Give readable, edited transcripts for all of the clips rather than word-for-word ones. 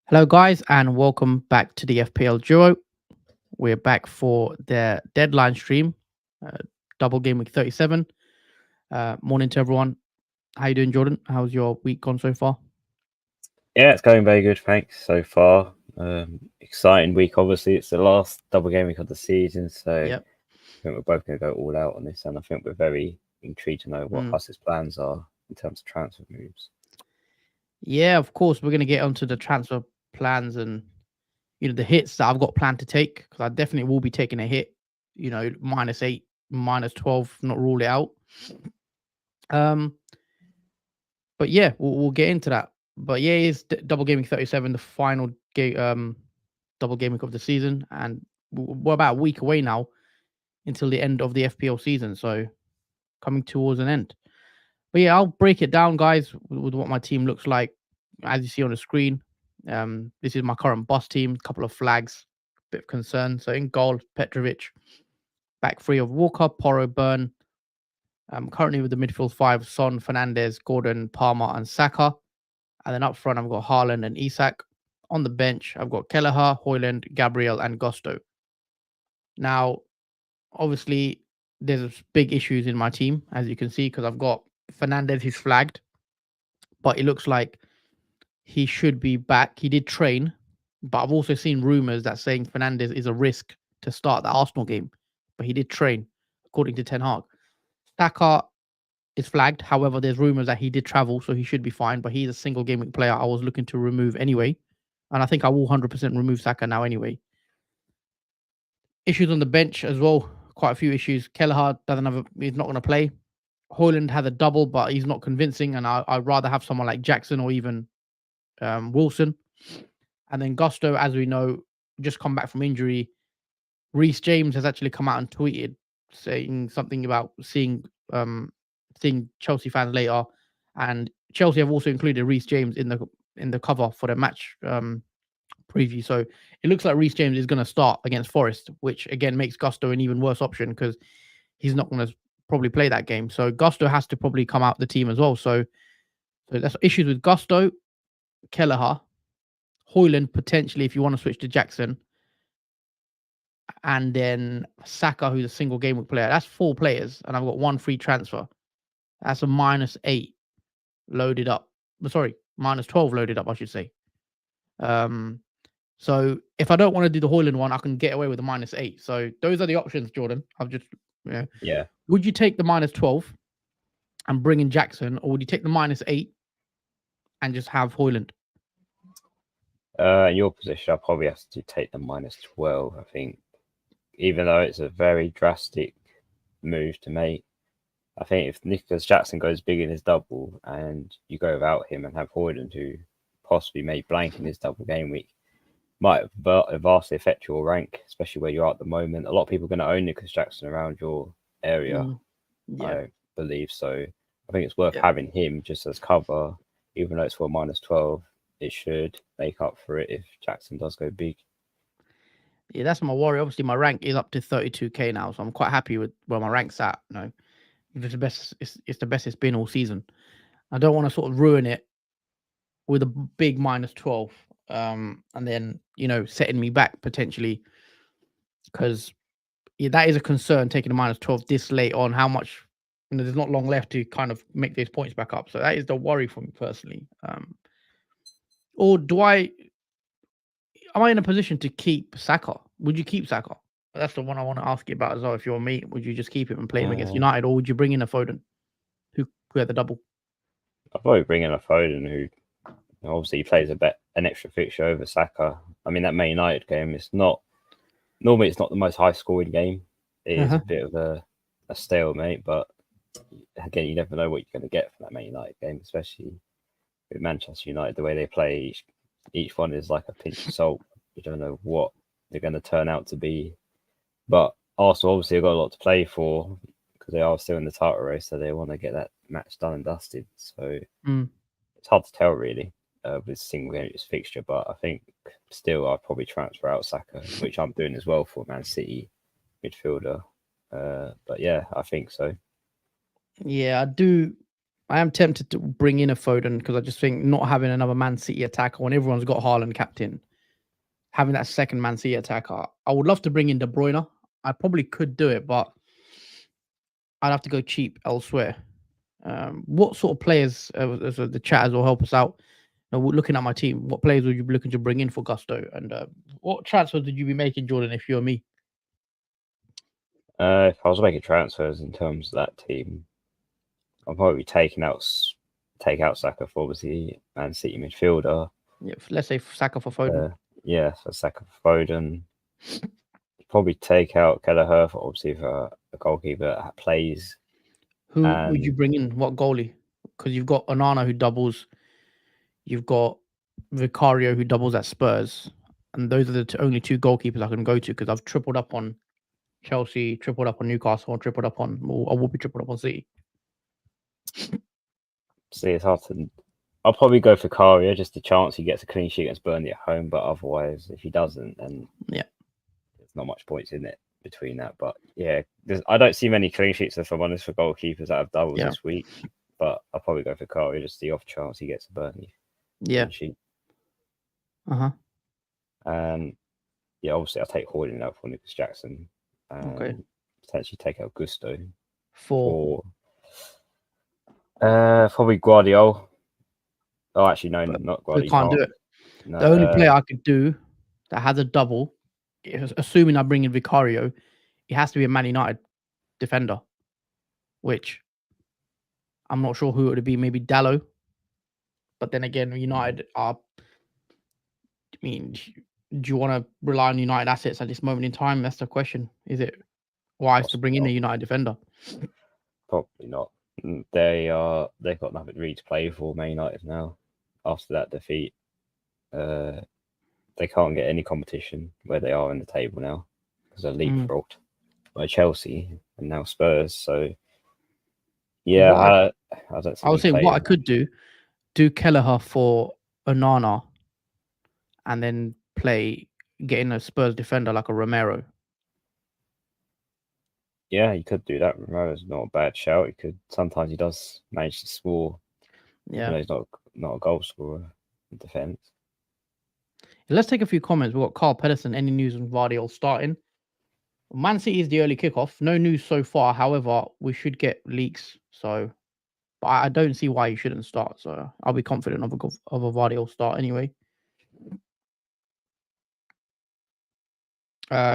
Hello, guys, and welcome back to the FPL Duo. We're back for the deadline stream, uh, Double Game Week 37. Morning to everyone. How you doing, Jordan? How's your week gone so far? Yeah, it's going very good, thanks, so far. Exciting week, obviously. It's the last double game week of the season, so Yep. I think we're both going to go all out on this, and I think we're very intrigued to know what Huss's plans are in terms of transfer moves. Yeah, of course, we're going to get onto the transfer plans and the hits that I've got planned to take, because I definitely will be taking a hit. -8, -12, not rule it out. But yeah, we'll get into that. But yeah, it's Double Gaming 37, the final double game week of the season, and we're about a week away now until the end of the FPL season, so coming towards an end. But yeah, I'll break it down, guys, with what my team looks like. As you see on the screen, this is my current boss team. Couple of flags, bit of concern. So in goal, Petrovic, back three of Walker, Porro, Burn. Currently with the midfield five: Son, Fernandez, Gordon, Palmer, and Saka. And then up front, I've got Haaland and Isak. On the bench, I've got Kelleher, Hoyland, Gabriel, and Gusto. Now, obviously, there's big issues in my team, as you can see, because I've got Fernandez who's flagged, but it looks like he should be back. He did train, but I've also seen rumors that saying Fernandez is a risk to start the Arsenal game, but he did train, according to Ten Hag. Saka is flagged. However, there's rumors that he did travel, so he should be fine, but he's a single gaming player I was looking to remove anyway. And I think I will 100% remove Saka now anyway. Issues on the bench as well. Quite a few issues. Kelleher he's not going to play. Hoyland had a double, but he's not convincing, and I'd rather have someone like Jackson or even Wilson. And then Gusto, as we know, just come back from injury. Reece James has actually come out and tweeted saying something about seeing Chelsea fans later, and Chelsea have also included Reece James in the cover for the match preview. So it looks like Reece James is going to start against Forest, which again makes Gusto an even worse option because he's not going to probably play that game. So Gusto has to probably come out the team as well. So that's issues with Gusto, Kelleher, Hoyland potentially if you want to switch to Jackson, and then Saka, who's a single game week player. That's 4 players, and I've got 1 free transfer. That's a -8 loaded up. Sorry, -12 loaded up, I should say. So if I don't want to do the Hoyland one, I can get away with the -8. So those are the options, Jordan. I've just Yeah. Would you take the -12 and bring in Jackson, or would you take the -8 and just have Hoyland? In your position, I'll probably have to take the -12. I think, even though it's a very drastic move to make, I think if Nicholas Jackson goes big in his double and you go without him and have Hoyland, who possibly may blank in his double game week, might vastly affect your rank, especially where you are at the moment. A lot of people are going to own Nicholas Jackson around your area, I believe. So I think it's worth having him just as cover, even though it's for -12. It should make up for it if Jackson does go big. Yeah, that's my worry. Obviously, my rank is up to 32k now, so I'm quite happy with where my rank's at. It's the best. It's the best it's been all season. I don't want to sort of ruin it with a big -12, and then setting me back potentially, because that is a concern taking a -12 this late on. How much there's not long left to kind of make those points back up. So that is the worry for me personally. Or am I in a position to keep Saka? Would you keep Saka? That's the one I want to ask you about as well. If you're me, would you just keep him and play him against United, or would you bring in a Foden, who had the double? I'll probably bring in a Foden, who obviously plays an extra fixture over Saka. I mean, that Man United game, normally it's not the most high scoring game. It is a bit of a stalemate, but again, you never know what you're going to get from that Man United game, especially with Manchester United, the way they play. Each one is like a pinch of salt. You don't know what they're going to turn out to be. But Arsenal obviously have got a lot to play for because they are still in the title race, so they want to get that match done and dusted. So it's hard to tell really with single game fixture, but I think still I'd probably transfer out Saka, which I'm doing as well for Man City midfielder. But yeah, I think so. Yeah, I do. I am tempted to bring in a Foden because I just think not having another Man City attacker when everyone's got Haaland captain, having that second Man City attacker. I would love to bring in De Bruyne. I probably could do it, but I'd have to go cheap elsewhere. What sort of players, as the chatters will help us out, looking at my team, what players would you be looking to bring in for Gusto? And what transfers did you be making, Jordan, if you're me? If I was making transfers in terms of that team, I'll probably take out Saka for obviously Man City midfielder. Yeah, let's say Saka for Foden. Yeah, so Saka for Foden. Probably take out Kelleher for obviously for a goalkeeper that plays. Who would you bring in? What goalie? Because you've got Onana who doubles. You've got Vicario who doubles at Spurs. And those are the only two goalkeepers I can go to because I've tripled up on Chelsea, tripled up on Newcastle, tripled up on, I will be tripled up on City. See, it's hard to. I'll probably go for Vicario, just a chance he gets a clean sheet against Burnley at home. But otherwise, if he doesn't, then yeah, there's not much points in it between that. But yeah, I don't see many clean sheets, if I'm honest, for goalkeepers that have doubles this week. But I'll probably go for Vicario, just the off chance he gets a Burnley clean sheet. And yeah, obviously I'll take Holding out for Lucas Jackson. Potentially take out Gusto for probably Guardiola. Oh, actually, no, not Guardiola. We can't do it. No, the only player I could do that has a double, assuming I bring in Vicario, it has to be a Man United defender, which I'm not sure who it would be. Maybe Dallo. But then again, United are. I mean, do you want to rely on United assets at this moment in time? That's the question. Is it wise to bring in a United defender? Probably not. They've got nothing really to play for, Man United now. After that defeat, they can't get any competition where they are in the table now because they're leapfrogged by Chelsea and now Spurs. So yeah, I don't. I was saying what I could do Kelleher for Onana, and then get in a Spurs defender like a Romero. Yeah, you could do that. Romero's not a bad shout. Sometimes he does manage to score. Yeah, he's not a goal scorer in defense. Let's take a few comments. We've got Carl Pedersen. Any news on Vardy starting? Man City is the early kickoff. No news so far. However, we should get leaks. So, but I don't see why he shouldn't start. So I'll be confident of a Vardy start anyway.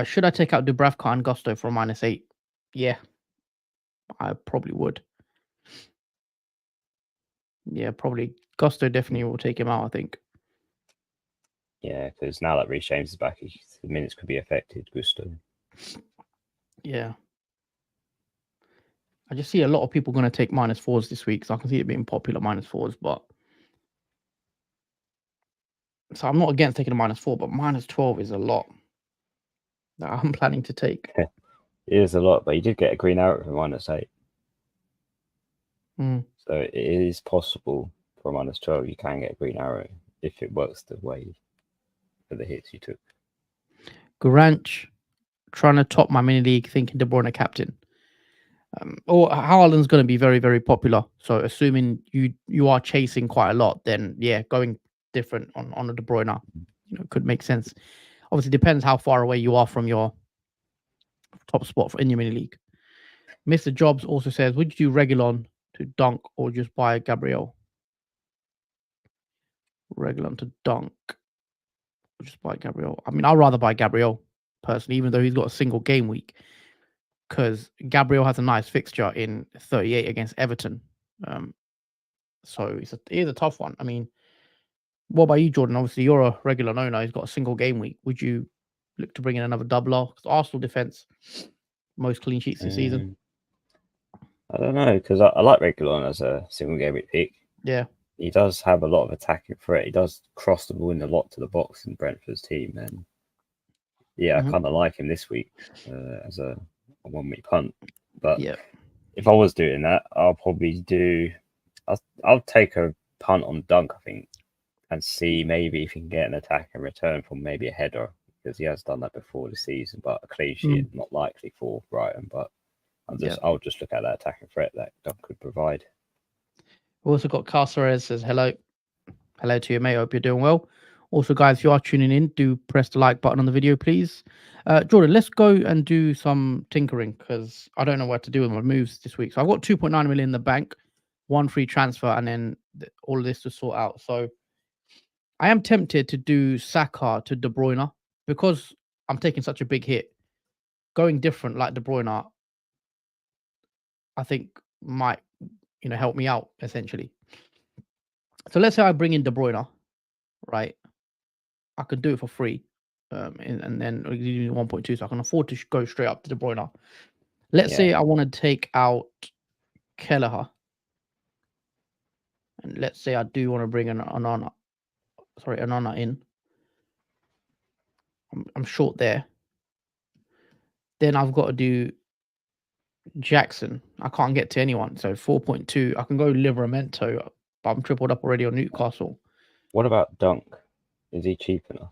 Should I take out Dubravka and Gusto for -8? Yeah, I probably would. Yeah, probably. Gusto definitely will take him out, I think. Yeah, because now that Reece James is back, the minutes could be affected. Gusto. Yeah. I just see a lot of people going to take -4s this week, so I can see it being popular -4s, but so I'm not against taking a -4, but -12 is a lot that I'm planning to take. It is a lot, but you did get a green arrow for -8. So it is possible for -12 you can get a green arrow if it works the way for the hits you took. Granch trying to top my mini league, thinking De Bruyne captain. Or Haaland's going to be very, very popular. So assuming you are chasing quite a lot, then yeah, going different on a De Bruyne, could make sense. Obviously, depends how far away you are from your top spot in your mini league. Mr. Jobs also says, would you do Reguilon to dunk or just buy Gabriel? Reguilon to dunk or just buy Gabriel? I mean, I'd rather buy Gabriel personally, even though he's got a single game week, because Gabriel has a nice fixture in 38 against Everton. So it is a tough one. I mean, what about you, Jordan? Obviously, you're a regular owner. He's got a single game week. Would you look to bring in another doubler? Because Arsenal defense, most clean sheets this season. I don't know, because I like Reguilon as a single game week pick. Yeah. He does have a lot of attacking threat. He does cross the ball in a lot to the box in Brentford's team. And yeah, I kind of like him this week as a 1 week punt. But if I was doing that, I'll probably I'll take a punt on dunk, I think, and see maybe if he can get an attack and return from maybe a header, because he has done that before this season. But a clean sheet not likely for Brighton. But I'll just look at that attacking threat that dunk could provide. We also got Carceres says hello. Hello to you, mate. Hope you're doing well. Also, guys, if you are tuning in, do press the like button on the video, please. Jordan, let's go and do some tinkering because I don't know what to do with my moves this week. So I've got 2.9 million in the bank, one free transfer, and then all of this to sort out. So I am tempted to do Saka to De Bruyne because I'm taking such a big hit. Going different like De Bruyne, I think might help me out essentially. So let's say I bring in De Bruyne, right? I could do it for free, and then 1.2, so I can afford to go straight up to De Bruyne. Let's say I want to take out Kelleher, and let's say I do want to bring an Onana in. I'm short there. Then I've got to do Jackson. I can't get to anyone, so 4.2. I can go Livramento, but I'm tripled up already on Newcastle. What about Dunk? Is he cheap enough?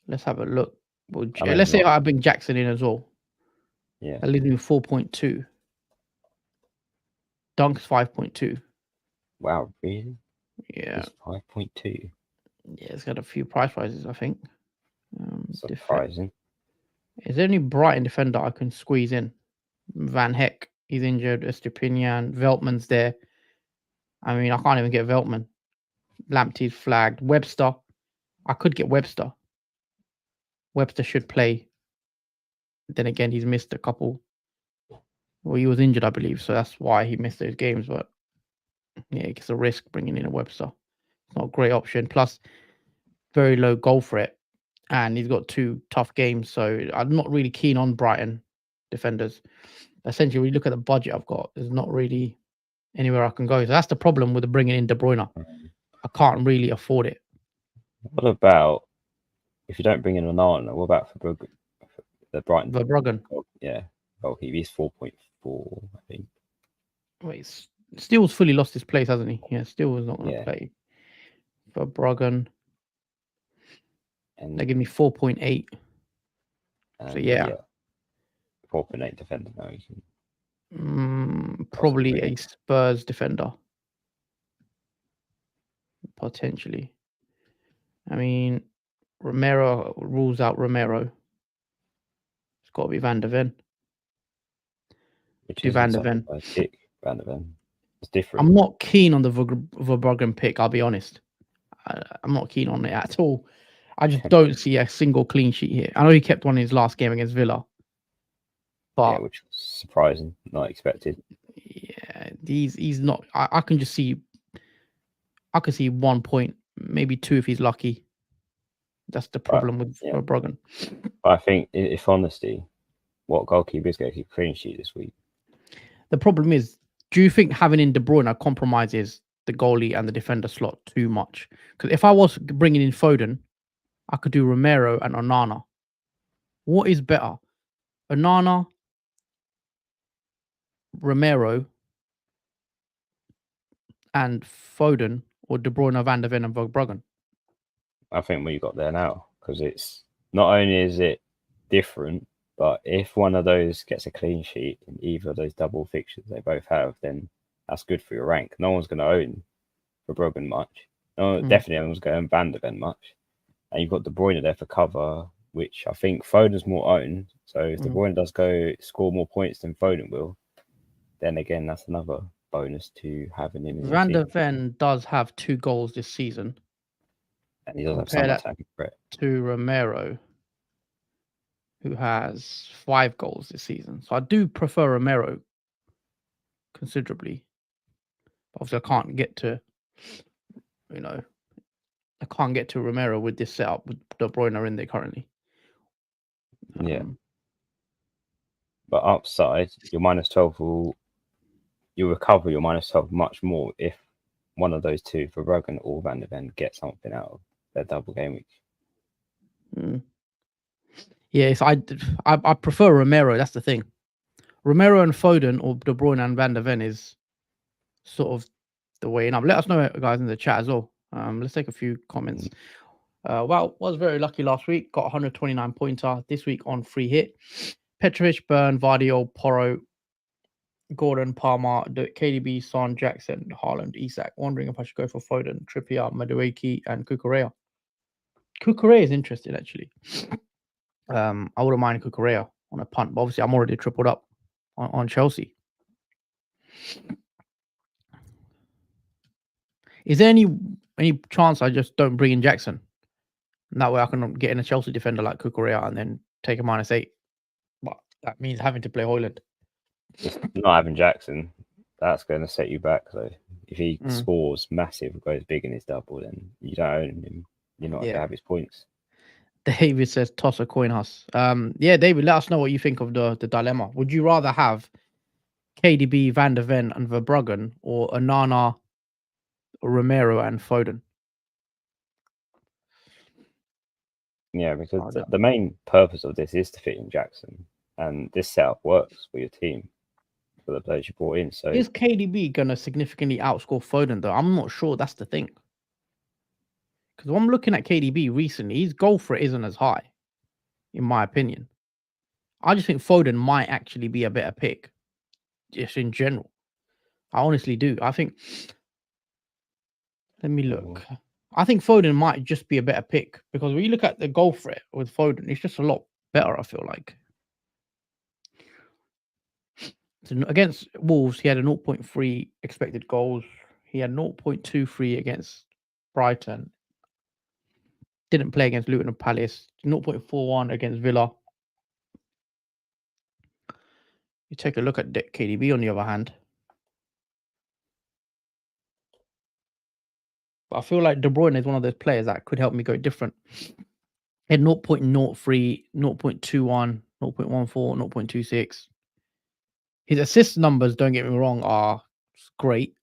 Let's have a look. Well, let's say I bring Jackson in as well. Yeah. That leaves me 4.2. Dunk's 5.2. Wow, really? Yeah. It's 5.2. Yeah, it's got a few price rises, I think. Surprising. Is there any Brighton defender I can squeeze in? Van Heck, he's injured. Estepinian, Veltman's there. I mean, I can't even get Veltman. Lamptey's flagged. Webster, I could get Webster. Webster should play. Then again, he's missed a couple. Well, he was injured, I believe, so that's why he missed those games. But yeah, it's a risk bringing in a Webster. It's not a great option. Plus, very low goal threat, and he's got 2 tough games. So I'm not really keen on Brighton defenders. Essentially, when you look at the budget I've got, there's not really anywhere I can go. So that's the problem with bringing in De Bruyne. I can't really afford it. What about if you don't bring in Onana? What about for the Brighton? Verbruggen. Yeah. Oh, he's 4.4, I think. Wait, Steele's fully lost his place, hasn't he? Yeah, Steele was not going to play. Verbruggen. And they give me 4.8. So yeah. 4.8 defender now. You can probably a Spurs defender. Potentially. I mean, Romero rules out Romero. It's got to be Van de Ven. Which is Van de Ven. Van de Ven. It's different. I'm not keen on the Verbruggen pick, I'll be honest. I'm not keen on it at all. I just don't see a single clean sheet here. I know he kept one in his last game against Villa. But which was surprising, not expected. Yeah, he's not. I can just see. I can see 1 point, maybe 2 if he's lucky. That's the problem with Verbruggen. I think, if honesty, what goalkeeper is going to keep clean sheet this week? The problem is, do you think having in De Bruyne compromises the goalie and the defender slot too much? Because if I was bringing in Foden, I could do Romero and Onana. What is better? Onana, Romero, and Foden, or De Bruyne, Van de Ven, and Verbruggen? I think what you got there now, because it's not only is it different, but if one of those gets a clean sheet in either of those double fixtures they both have, then that's good for your rank. No one's going to own Verbruggen much. No, definitely no one's going to own Van de Ven much. And you've got De Bruyne there for cover, which I think Foden's more owned. So if De Bruyne does go score more points than Foden will, then again, that's another bonus to having him in Van de Ven does have 2 goals this season. And he does have some attacking threat. To Romero, who has 5 goals this season. So I do prefer Romero considerably. Obviously, I can't get to, Romero with this setup with De Bruyne in there currently. But upside, your -12 you'll recover your -12 much more if one of those two, Verbruggen or Van de Ven, get something out of their double game week. Yes, I prefer Romero. That's the thing. Romero and Foden or De Bruyne and Van de Ven is sort of the way in. Let us know, guys, in the chat as well. Let's take a few comments. Was very lucky last week. Got 129 pointer this week on free hit. Petrovic, Burn, Vardio, Porro. Gordon, Palmer, KDB, Son, Jackson, Haaland, Isak. Wondering if I should go for Foden, Trippier, Madueke, and Kukurea. Kukurea is interesting, actually. I wouldn't mind Kukurea on a punt, but obviously I'm already tripled up on Chelsea. Is there any chance I just don't bring in Jackson? And that way I can get in a Chelsea defender like Kukurea and then take a -8. But that means having to play Højlund. Just not having Jackson, that's going to set you back. So if he scores massive, goes big in his double, then you don't own him. You're not going to have his points. David says toss a coin us. Yeah, David, let us know what you think of the dilemma. Would you rather have KDB, Van der Ven, and Verbruggen, or Onana, Romero, and Foden? Yeah, because the main purpose of this is to fit in Jackson, and this setup works for your team, for the players you brought in. So is KDB going to significantly outscore Foden, though? I'm not sure. That's the thing. Because when I'm looking at KDB recently, his goal for it isn't as high, in my opinion. I just think Foden might actually be a better pick, just in general. I honestly do. I think. Let me look. I think Foden might just be a better pick because when you look at the goal threat with Foden, it's just a lot better, I feel like. So against Wolves, he had a 0.3 expected goals. He had 0.23 against Brighton. Didn't play against Luton and Palace. 0.41 against Villa. You take a look at KDB on the other hand. But I feel like De Bruyne is one of those players that could help me go different. He had 0.03, 0.21, 0.14, 0.26. His assist numbers, don't get me wrong, are great.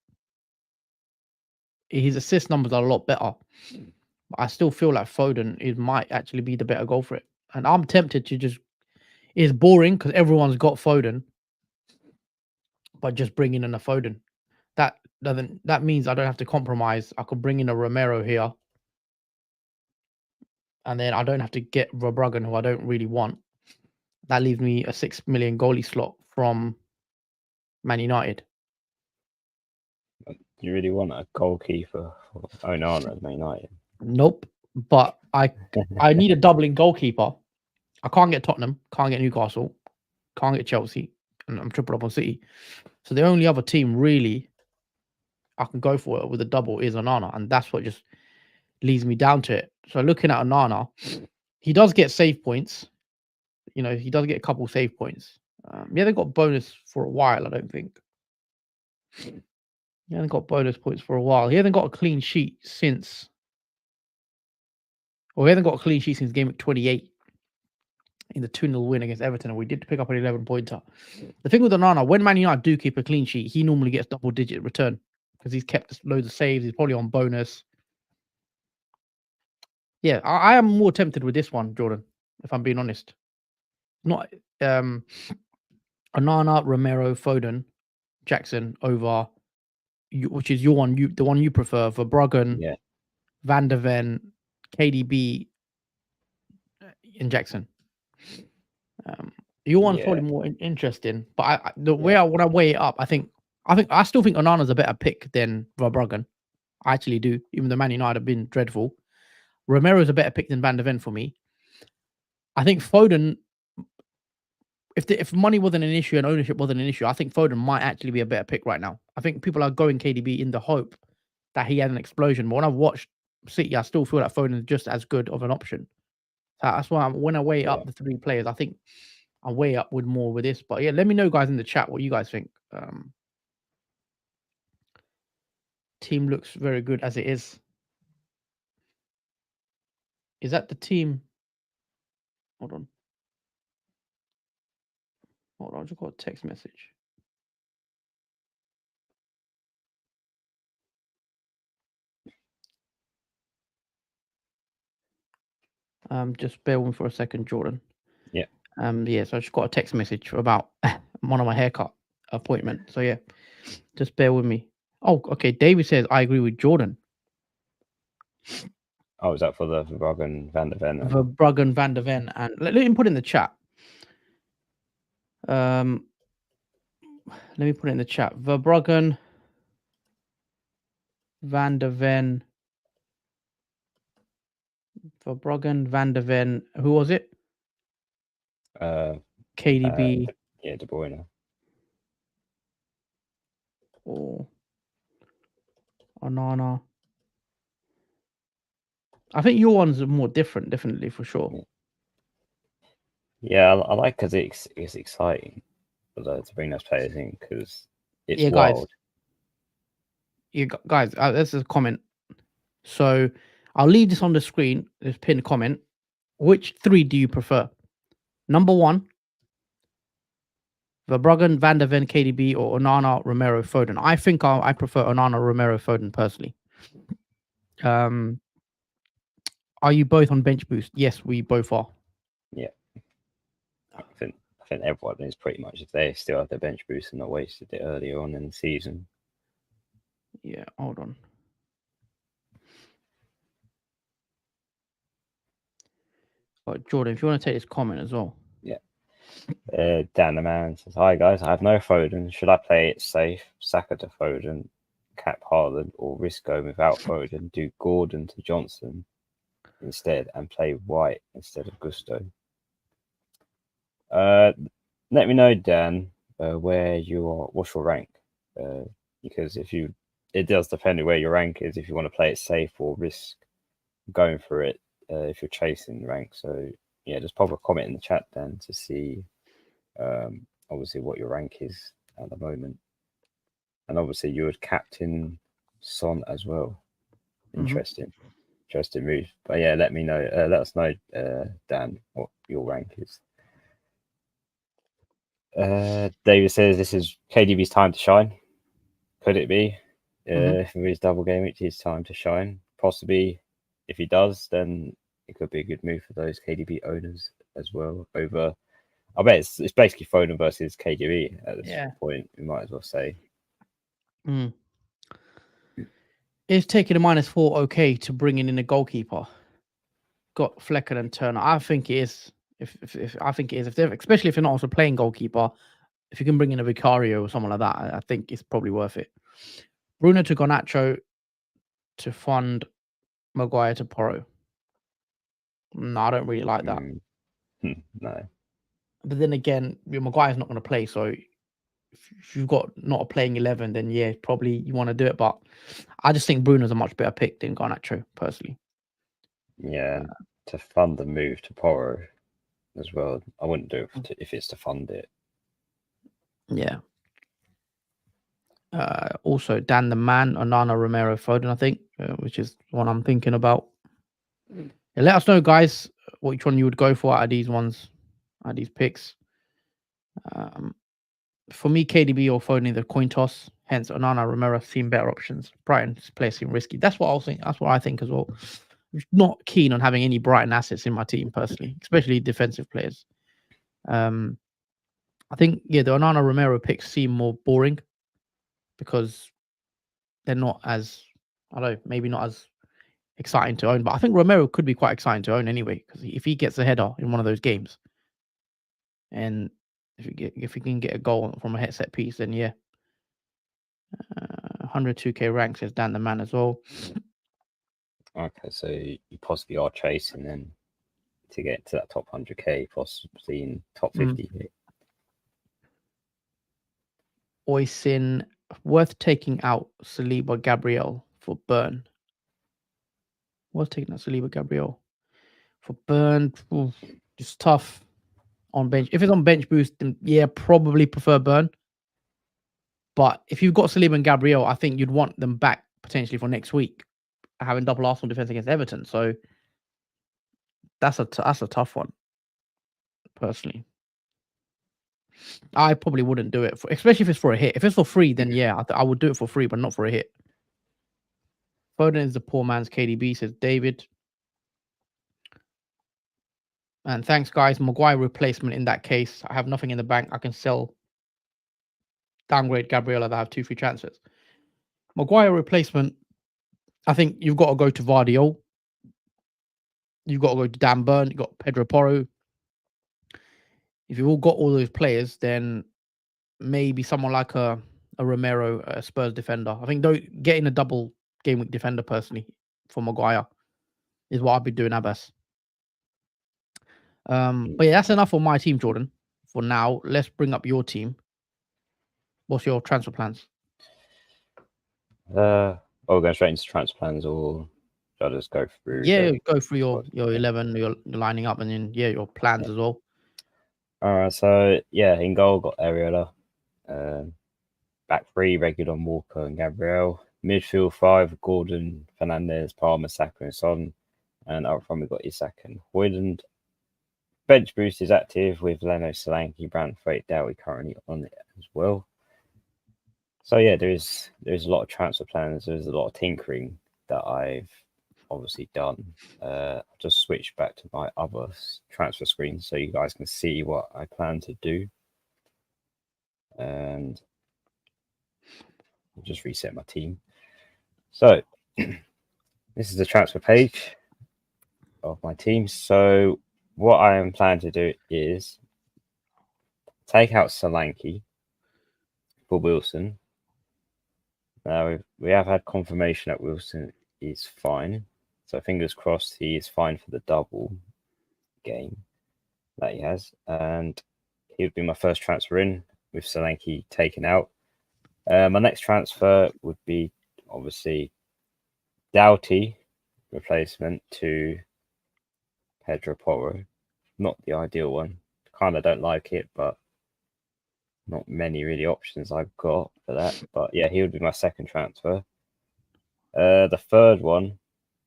His assist numbers are a lot better. But I still feel like Foden might actually be the better goal for it. And I'm tempted to just... It's boring because everyone's got Foden. But just bringing in a Foden. That means I don't have to compromise. I could bring in a Romero here. And then I don't have to get Verbruggen, who I don't really want. That leaves me a 6 million goalie slot from Man United. Do you really want a goalkeeper for Onana at Man United? Nope. But I need a doubling goalkeeper. I can't get Tottenham, can't get Newcastle, can't get Chelsea, and I'm triple up on City. So the only other team really I can go for it with a double is Onana, and that's what just leads me down to it. So looking at Onana, he does get save points. You know, he does get a couple save points. He hasn't got bonus for a while, I don't think. He hasn't got bonus points for a while. He hasn't got a clean sheet since... Well, he hasn't got a clean sheet since game week 28 in the 2-0 win against Everton, and we did pick up an 11-pointer. The thing with Onana, when Man United do keep a clean sheet, he normally gets double-digit return because he's kept loads of saves. He's probably on bonus. Yeah, I am more tempted with this one, Jordan, if I'm being honest. Not Onana, Romero, Foden, Jackson over, which is your one, the one you prefer, for Verbruggen, Van der Ven, KDB, and Jackson. Your one's probably more interesting, but when I weigh it up, I still think Onana's a better pick than Verbruggen. I actually do, even though Man United have been dreadful. Romero's a better pick than Van der Ven for me. I think Foden, if money wasn't an issue and ownership wasn't an issue, I think Foden might actually be a better pick right now. I think people are going KDB in the hope that he had an explosion. But when I've watched City, I still feel like Foden is just as good of an option. So that's why when I weigh up the three players, I think I weigh up with more with this. But yeah, let me know, guys, in the chat what you guys think. Team looks very good as it is. Is that the team? Hold on. I just got a text message. Just bear with me for a second, Jordan. Yeah. So I just got a text message about one of my haircut appointment. So yeah, just bear with me. Oh, okay. David says I agree with Jordan. Oh, is that for the Verbruggen, Van der Ven? Verbruggen, Van der Ven, and let him put in the chat. Let me put it in the chat. Verbruggen, Van der Ven, Verbruggen, Van der Ven. Who was it? KDB Yeah, De Bruyne. or Onana. I think your ones are more different, definitely for sure. Yeah, I like because it's exciting to bring those players in because it's wild. Guys, this is a comment. So I'll leave this on the screen. This pinned comment. Which three do you prefer? Number 1, Verbruggen, Van der Ven, KDB, or Onana, Romero, Foden. I think I prefer Onana, Romero, Foden personally. Are you both on bench boost? Yes, we both are. Yeah, I think everyone is pretty much, if they still have their bench boost and not wasted it earlier on in the season. Yeah, hold on. Jordan, if you want to take this comment as well. Yeah. Dan the man says, "Hi guys, I have no Foden. Should I play it safe? Saka to Foden, cap Haaland, or risk going without Foden? Do Gordon to Johnson instead and play White instead of Gusto?" Let me know, Dan, where you are. What's your rank? Because it does depend on where your rank is. If you want to play it safe or risk going for it, if you're chasing the rank. So yeah, just pop a comment in the chat, Dan, to see obviously what your rank is at the moment, and obviously you would captain Son as well. Interesting move. But yeah, let me know. Let us know, Dan, what your rank is. David says this is KDB's time to shine. Could it be? If it is double game, it's his time to shine. Possibly, if he does, then it could be a good move for those KDB owners as well. Over, I bet it's basically Foden versus KDB at this point. We might as well say. Is taking a -4 okay to bringing in a goalkeeper? Got Flecken and Turner. I think it is. If I think it is, especially if you're not also playing goalkeeper, if you can bring in a Vicario or someone like that, I think it's probably worth it. Bruno to Garnacho to fund Maguire to Porro. No, I don't really like that. No. But then again, Maguire's not going to play, so if you've got not a playing 11, then yeah, probably you want to do it. But I just think Bruno's a much better pick than Garnacho, personally. Yeah, to fund the move to Porro as well. I wouldn't do it if it's to fund it. Yeah. Also, Dan the Man, Onana, Romero, Foden, I think, which is one I'm thinking about. Yeah, let us know, guys, which one you would go for out of these ones, out of these picks. For me, KDB or Foden, the coin toss. Hence, Onana, Romero seem better options. Brighton's play seem risky. That's what I think. That's what I think as well. I'm not keen on having any Brighton assets in my team personally, especially defensive players. I think the Onana Romero picks seem more boring because they're not as, I don't know, maybe not as exciting to own. But I think Romero could be quite exciting to own anyway, because if he gets a header in one of those games, and if he can get a goal from a set piece, then yeah. 102k rank, says Dan the Man as well. Okay, so you possibly are chasing then to get to that top 100k, possibly in top 50k. Oisin, worth taking out Saliba Gabriel for Burn. Worth taking out Saliba Gabriel for Burn. Just tough on bench. If it's on bench boost, then yeah, probably prefer Burn. But if you've got Saliba and Gabriel, I think you'd want them back potentially for next week, having double Arsenal defense against Everton. So that's a tough one, personally. I probably wouldn't do it, especially if it's for a hit. If it's for free, then yeah, I would do it for free, but not for a hit. Foden is the poor man's KDB, says David. And thanks, guys. Maguire replacement in that case. I have nothing in the bank. I can sell, downgrade Gabriel. I have 2 free transfers. Maguire replacement, I think you've got to go to Vardiol. You've got to go to Dan Burn. You've got Pedro Porro. If you've all got all those players, then maybe someone like a Romero, a Spurs defender. I think getting a double game week defender personally for Maguire is what I'd be doing, Abbas. But yeah, that's enough for my team, Jordan. For now, let's bring up your team. What's your transfer plans? We're going straight into transfer plans, or should I just go through? Yeah, go through your 11, your lining up, and then your plans as well. All right, so yeah, in goal got Areola, back three Reguilon, Walker, and Gabriel. Midfield five Gordon, Fernandez, Palmer, Saka, and Son, and up front we got Isak and Hoyland. Bench boost is active with Leno, Solanke, Brantford, Dowie currently on it as well. So yeah, there's a lot of transfer plans. There's a lot of tinkering that I've obviously done. I'll just switch back to my other transfer screen so you guys can see what I plan to do. And I'll just reset my team. So this is the transfer page of my team. So what I am planning to do is take out Solanke for Wilson. Now we have had confirmation that Wilson is fine. So fingers crossed he is fine for the double game that he has. And he would be my first transfer in with Solanke taken out. My next transfer would be obviously Doughty replacement to Pedro Porro. Not the ideal one. Kind of don't like it, but not many really options I've got for that. But yeah, he would be my second transfer. The third one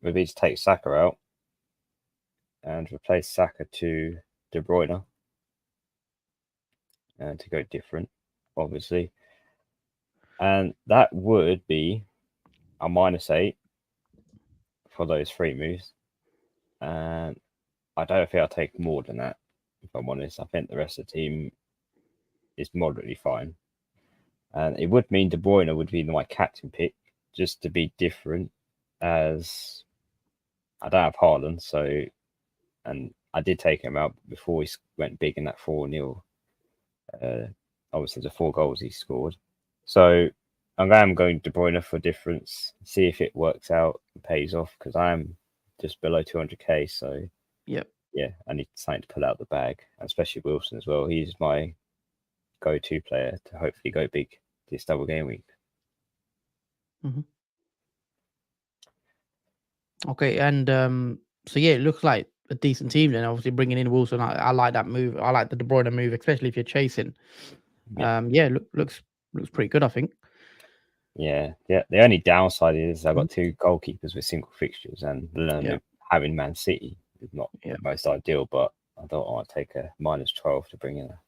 would be to take Saka out and replace Saka to De Bruyne. And to go different, obviously. And that would be a -8 for those three moves. And I don't think I'll take more than that, if I'm honest. I think the rest of the team is moderately fine. And it would mean De Bruyne would be my captain pick, just to be different, as I don't have Haaland. So, and I did take him out before he went big in that 4-0. Obviously, the 4 goals he scored. So I'm going De Bruyne for difference, see if it works out and pays off, because I'm just below 200k. So yeah, I need something to pull out the bag, especially Wilson as well. He's my go-to player to hopefully go big this double game week. Mm-hmm. Okay, and so yeah, it looks like a decent team. Then obviously bringing in Wilson, I like that move. I like the De Bruyne move, especially if you're chasing. Looks pretty good, I think. Yeah. The only downside is I've got 2 goalkeepers with single fixtures, and having Man City is not the most ideal. But I don't want to take a -12 to bring in a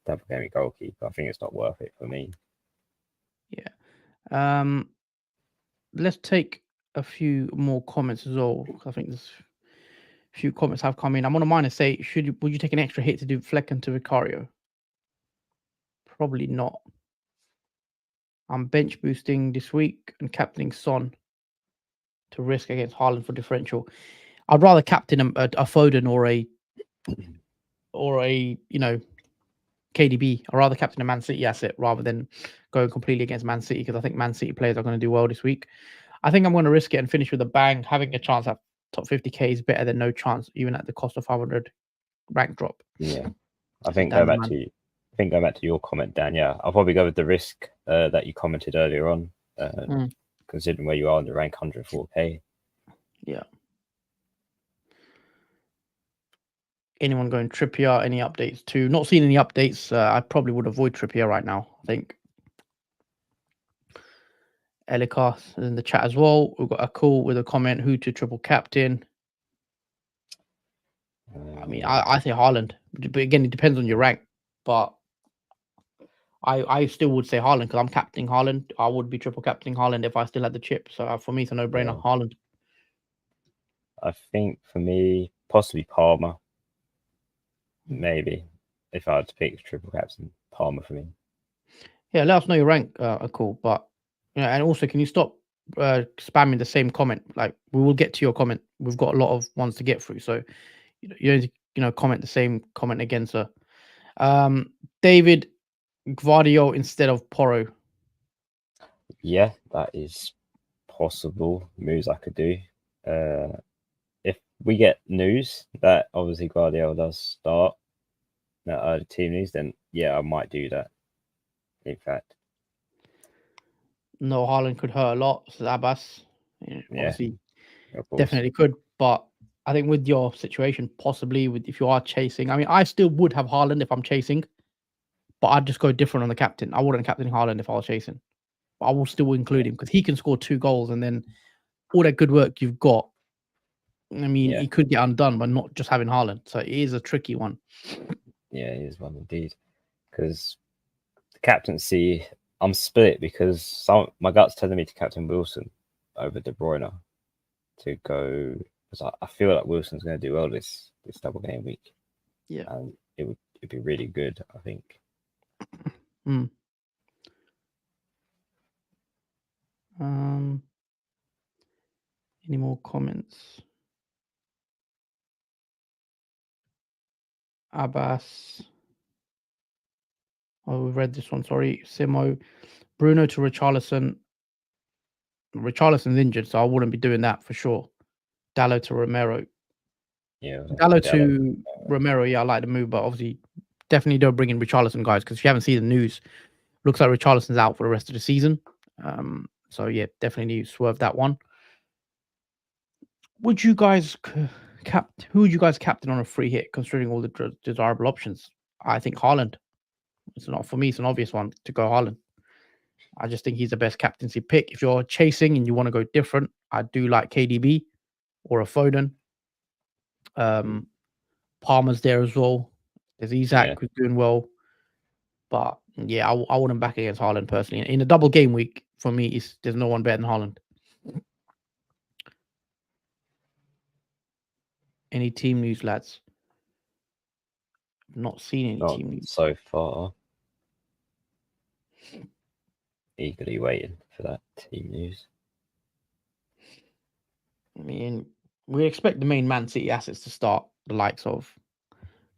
double game week goalkeeper. I think it's not worth it for me. Yeah. Let's take a few more comments as well. I think there's a few comments have come in. I'm on a -8. Would you take an extra hit to do Flecken to Vicario? Probably not. I'm bench boosting this week and captaining Son to risk against Haaland for differential. I'd rather captain a Foden or a KDB. I'd rather captain a Man City asset rather than going completely against Man City, because I think Man City players are going to do well this week. I think I'm going to risk it and finish with a bang. Having a chance at top 50k is better than no chance, even at the cost of 500 rank drop. Yeah, I think going back to your comment, Dan. Yeah, I'll probably go with the risk that you commented earlier on, considering where you are in the rank 104k. Yeah. Anyone going Trippier? Any updates too? Not seeing any updates. I probably would avoid Trippier right now, I think. Elikas is in the chat as well. We've got a call with a comment: who to triple captain? I mean, I say Haaland, but again, it depends on your rank. But I still would say Haaland, because I'm captaining Haaland. I would be triple captaining Haaland if I still had the chip. So for me, it's a no-brainer. Haaland. I think for me, possibly Palmer. Maybe if I had to pick triple captain, Palmer for me. Yeah, let us know your rank, cool. But and also, can you stop spamming the same comment? Like, we will get to your comment. We've got a lot of ones to get through, so you don't comment the same comment again, sir. David Gvardiol instead of Porro. Yeah, that is possible moves I could do. If we get news that obviously Guardiola does start that team news, then yeah, I might do that. In fact, No, Haaland could hurt a lot. Zabas, obviously, of course. definitely could. But I think with your situation, possibly with if you are chasing, I mean, I still would have Haaland if I'm chasing, but I'd just go different on the captain. I wouldn't captain Haaland if I was chasing, but I will still include him because he can score 2 goals, and then all that good work you've got. I mean, he could get undone by not just having Haaland. So it is a tricky one. Yeah, it is one indeed. Because the captaincy, I'm split because my gut's telling me to captain Wilson over De Bruyne to go because I feel like Wilson's going to do well this double game week. Yeah, and it'd be really good, I think. Any more comments? Abbas. Oh, we read this one. Sorry, Simo. Bruno to Richarlison. Richarlison's injured, so I wouldn't be doing that for sure. Dallo to Romero. Yeah, Dallo to Romero. Yeah, I like the move, but obviously, definitely don't bring in Richarlison, guys, because if you haven't seen the news, looks like Richarlison's out for the rest of the season. So yeah, definitely swerve that one. Would you guys who would you guys captain on a free hit, considering all the desirable options? I think Haaland. It's not for me. It's an obvious one to go Haaland. I just think he's the best captaincy pick. If you're chasing and you want to go different, I do like KDB or a Foden. Palmer's there as well. There's Isaac who's doing well. But yeah, I wouldn't back against Haaland personally. In a double game week, for me, there's no one better than Haaland. Any team news, lads? I've not seen any team news so far. Eagerly waiting for that team news. I mean, we expect the main Man City assets to start, the likes of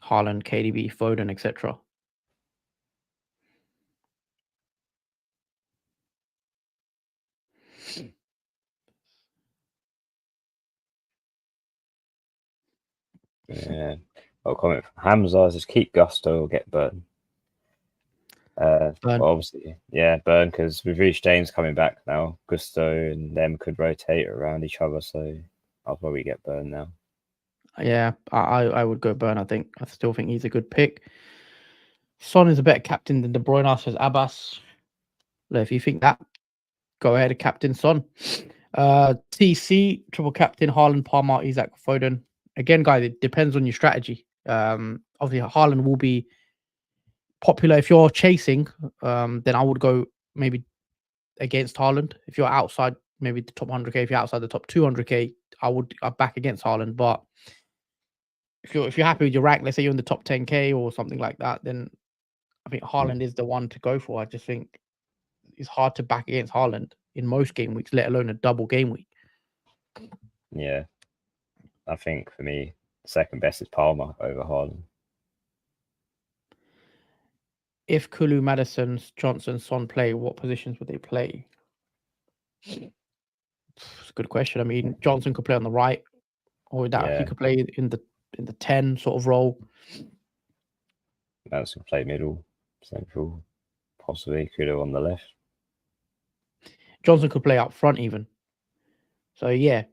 Haaland, KDB, Foden, etc. Yeah. I'll comment from Hamza says keep Gusto or get Burn. Well, obviously, Burn, because with Reece James coming back now, Gusto and them could rotate around each other, so I'll probably get Burn now. Yeah, I would go Burn. I still think he's a good pick. Son is a better captain than De Bruyne, says Abbas. If you think that, go ahead, captain Son. TC triple captain Haaland, Palmer, Isaac, Foden. Again, guys, it depends on your strategy. Obviously, Haaland will be popular if you're chasing. Then I would go maybe against Haaland. If you're outside maybe the top 100k, if you're outside the top 200k, I back against Haaland. But if you're happy with your rank, let's say you're in the top 10k or something like that, then I think Haaland is the one to go for. I just think it's hard to back against Haaland in most game weeks, let alone a double game week. Yeah, I think for me, second best is Palmer over Haaland. If Kulu, Madison, Johnson, Son play, what positions would they play? It's a good question. I mean, Johnson could play on the right, or he could play in the 10 sort of role. Madison play middle, central, possibly Kulu on the left. Johnson could play up front even. So yeah,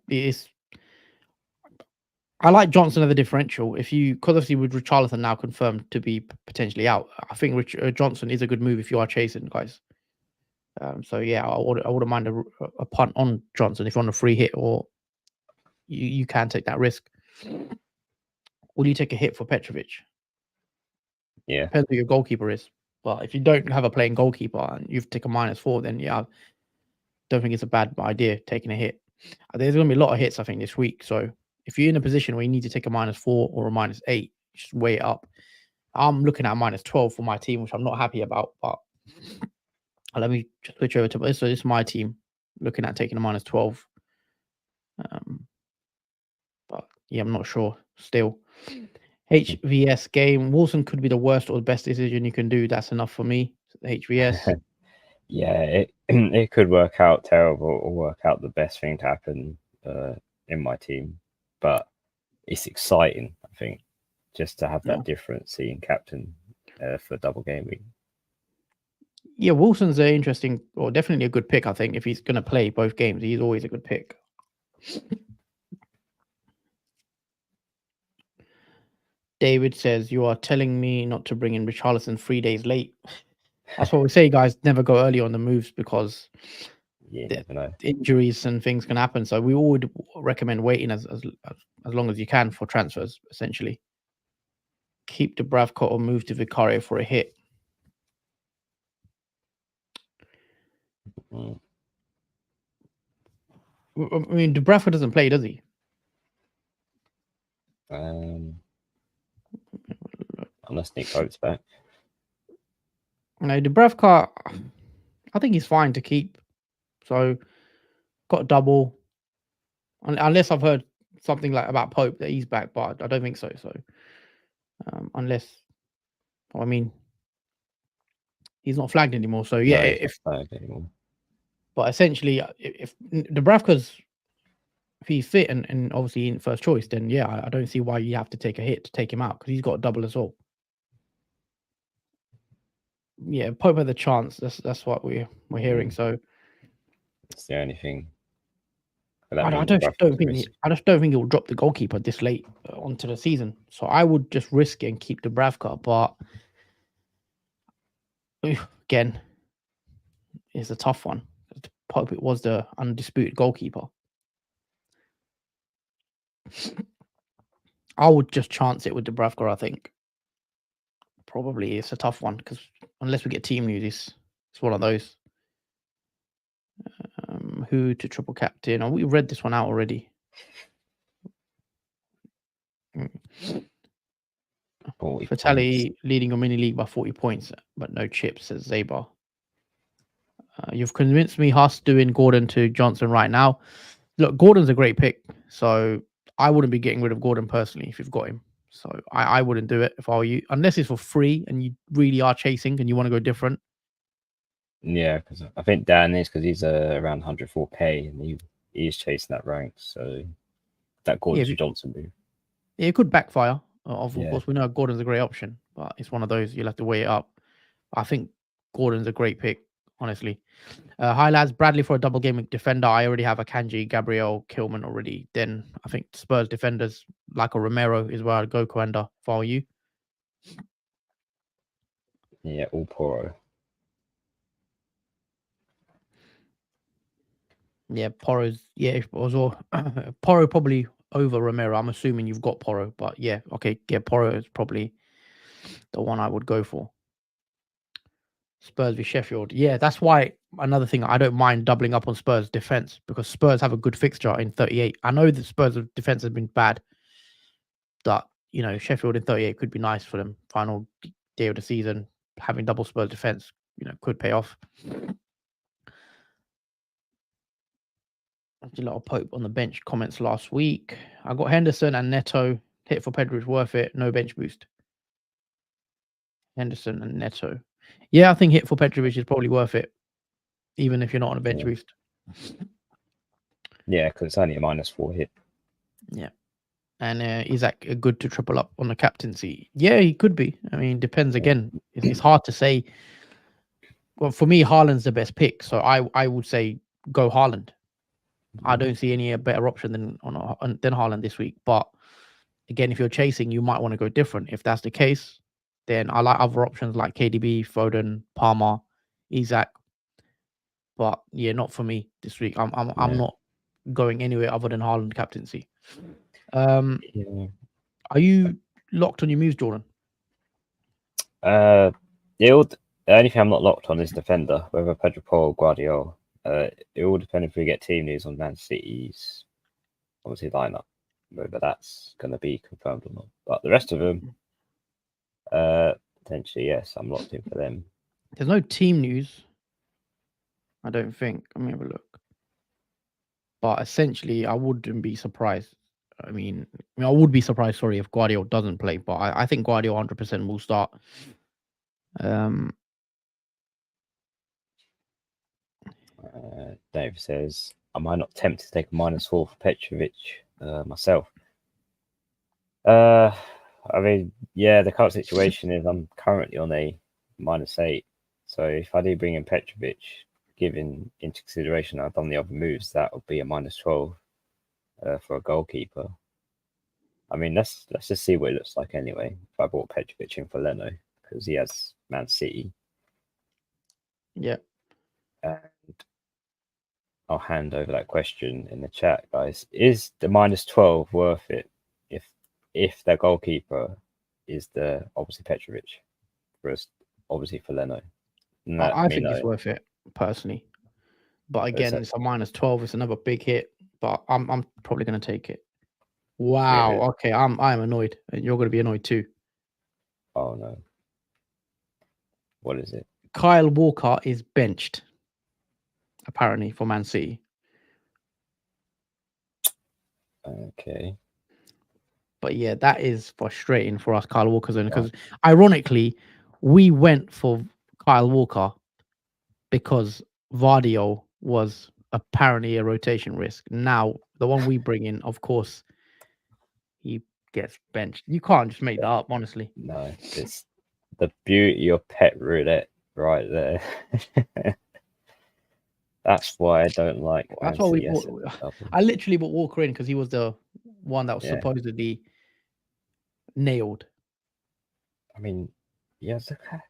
I like Johnson as a differential. Because obviously with Richarlison now confirmed to be potentially out, I think Johnson is a good move if you are chasing, guys. So yeah, I wouldn't mind a punt on Johnson if you're on a free hit, or you can take that risk. Will you take a hit for Petrovic? Yeah, depends who your goalkeeper is. But if you don't have a playing goalkeeper and you've taken -4, then yeah, I don't think it's a bad idea taking a hit. There's going to be a lot of hits, I think, this week. So if you're in a position where you need to take a -4 or a -8, just weigh it up. I'm looking at -12 for my team, which I'm not happy about. But let me just switch over to this. So this is my team looking at taking a -12. But yeah, I'm not sure still. HVS game. Wilson could be the worst or the best decision you can do. That's enough for me, HVS. Yeah, it could work out terrible or work out the best thing to happen in my team, but it's exciting. I think just to have Yeah. that difference, seeing captain for double game week. Yeah, Wilson's an interesting, or definitely a good pick. I think if he's going to play both games, he's always a good pick. David says, "You are telling me not to bring in Richarlison 3 days late." That's what we say, guys. Never go early on the moves because You the never know. injuries and things can happen. So we would recommend waiting as long as you can for transfers. Essentially, keep Dubravka or move to Vicario for a hit. Mm. I mean, Dubravka doesn't play, does he? Unless Nick Pope's back. No, Dubravka, I think he's fine to keep. So got a double, unless I've heard something like about Pope that he's back, but I don't think so. So unless, well, I mean, he's not flagged anymore. So yeah, No, he's not flagged anymore. But essentially, if Dubravka's if he's fit and obviously in first choice, then yeah, I don't see why you have to take a hit to take him out because he's got a double as well. Yeah, Pope had the chance. That's what we're hearing. So it's the only thing. I just don't think he'll drop the goalkeeper this late onto the season. So I would just risk it and keep Dubravka. But again, it's a tough one. Pope was the undisputed goalkeeper. I would just chance it with Dubravka, I think. Probably it's a tough one because unless we get team news, it's one of those. Who to triple captain? Oh, we read this one out already. Fatality leading your mini league by 40 points, but no chips, says Zabar. You've convinced me Huss doing Gordon to Johnson right now. Look, Gordon's a great pick, so I wouldn't be getting rid of Gordon personally if you've got him. So I wouldn't do it if I were you, unless it's for free and you really are chasing and you want to go different. Yeah, because I think Dan is because he's around 104k and he is chasing that rank. So that Gordon to Johnson move. Yeah, it could backfire. Of course, we know Gordon's a great option, but it's one of those you'll have to weigh it up. I think Gordon's a great pick, honestly. Hi lads, Bradley for a double gaming defender. I already have a Kanji, Gabriel, Kilman already. Then I think Spurs defenders like a Romero is where I'd go, Coanda, if I were you. Yeah, all Poro. Yeah, Poro's Poro probably over Romero. I'm assuming you've got Poro, but yeah, okay, yeah, Poro is probably the one I would go for. Spurs v Sheffield. Yeah, that's why another thing I don't mind doubling up on Spurs defense because Spurs have a good fixture in 38. I know the Spurs defense has been bad, but Sheffield in 38 could be nice for them. Final day of the season, having double Spurs defense, could pay off. A lot of Pope on the bench comments last week. I got Henderson and Neto. Hit for Pedro is worth it. No bench boost. Henderson and Neto. Yeah, I think hit for Petrovic is probably worth it, even if you're not on a bench boost. Yeah, because it's only a -4 hit. Yeah. And is that good to triple up on the captaincy? Yeah, he could be. I mean, depends again. It's hard to say. Well, for me, Haaland's the best pick. So I would say go Haaland. I don't see any better option than Haaland this week. But again, if you're chasing, you might want to go different. If that's the case, then I like other options like KDB, Foden, Palmer, Isak. But yeah, not for me this week. I'm not going anywhere other than Haaland captaincy. Are you locked on your moves, Jordan? The only thing I'm not locked on is defender, whether Pedro Paul or Guardiola. It all depends if we get team news on Man City's obviously lineup, whether that's going to be confirmed or not. But the rest of them, potentially yes, I'm locked in for them. There's no team news, I don't think. Let me have a look. But essentially, I wouldn't be surprised. I would be surprised, sorry, if Guardiola doesn't play. But I think Guardiola 100% will start. Dave says, am I not tempted to take a -4 for Petrovic myself? I mean, yeah, the current situation is I'm currently on a -8. So if I do bring in Petrovic, given into consideration I've done the other moves, that would be a -12 for a goalkeeper. I mean, let's just see what it looks like anyway. If I brought Petrovic in for Leno, because he has Man City. Yeah. And I'll hand over that question in the chat, guys. Is the -12 worth it if their goalkeeper is the obviously Petrovic, for us, obviously for Leno? I think it's worth it personally, but again, it's a -12. It's another big hit, but I'm probably going to take it. Wow. Really? Okay, I'm annoyed, and you're going to be annoyed too. Oh no. What is it? Kyle Walker is benched, apparently, for Man City. Okay. But yeah, that is frustrating for us, Kyle Walker's owner, because ironically, we went for Kyle Walker because Vardio was apparently a rotation risk. Now, the one we bring in, of course, he gets benched. You can't just make that up, honestly. No, it's the beauty of pet roulette right there. That's why I don't like. That's why we bought. I literally bought Walker in because he was the one that was supposedly nailed. I mean, yeah, look at.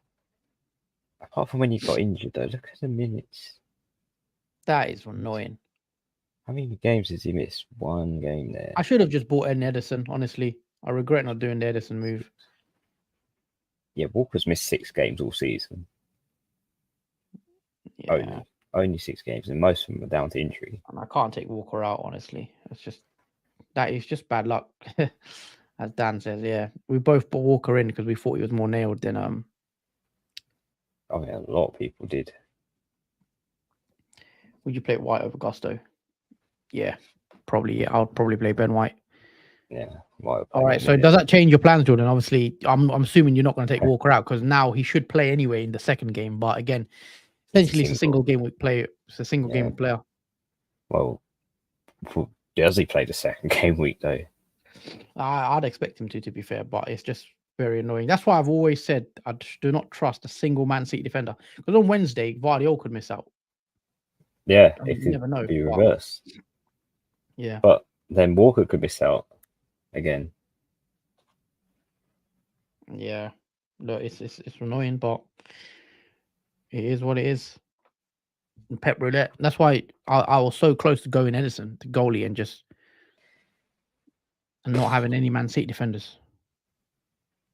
Apart from when you got injured, though, look at the minutes. That is annoying. How many games has he missed? One game there. I should have just bought Ed Edison, honestly. I regret not doing the Edison move. Yeah, Walker's missed 6 games all season. Yeah. Only 6 games, and most of them are down to injury. And I can't take Walker out, honestly. That is just bad luck, as Dan says. Yeah, we both put Walker in because we thought he was more nailed than Oh yeah, a lot of people did. Would you play White over Gusto? Yeah, probably. Yeah, I'll probably play Ben White. Yeah. All right. So does that change your plans, Jordan? Obviously, I'm assuming you're not going to take Walker out because now he should play anyway in the second game. But again, essentially, it's a single game week player. It's a single game week player. Well, does he play the second game week though? I'd expect him to be fair, but it's just very annoying. That's why I've always said I do not trust a single Man City defender because on Wednesday, Vardy could miss out. Yeah, it could never know, be reversed. Yeah, but then Walker could miss out again. Yeah, look, it's annoying, but it is what it is. And Pep roulette. That's why I was so close to going Edison, the goalie, and not having any Man City defenders.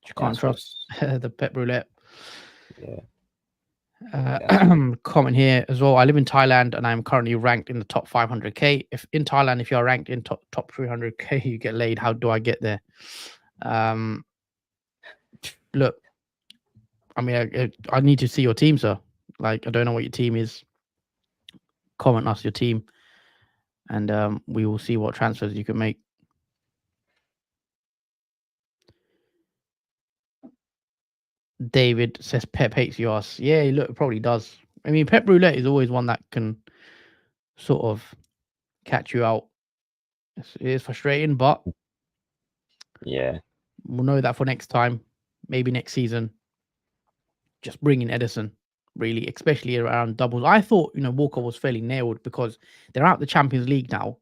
You can't trust the Pep roulette. Yeah. Comment here as well. I live in Thailand and I'm currently ranked in the top 500k. If in Thailand, if you're ranked in top 300k, you get laid. How do I get there? Look, I mean, I need to see your team, sir. Like, I don't know what your team is. Comment us your team, and we will see what transfers you can make. David says Pep hates you. Us, yeah, look, it probably does. I mean, Pep roulette is always one that can sort of catch you out. It is frustrating, but yeah, we'll know that for next time, maybe next season. Just bring in Edison, really, especially around doubles. I thought Walker was fairly nailed because they're out the Champions League now.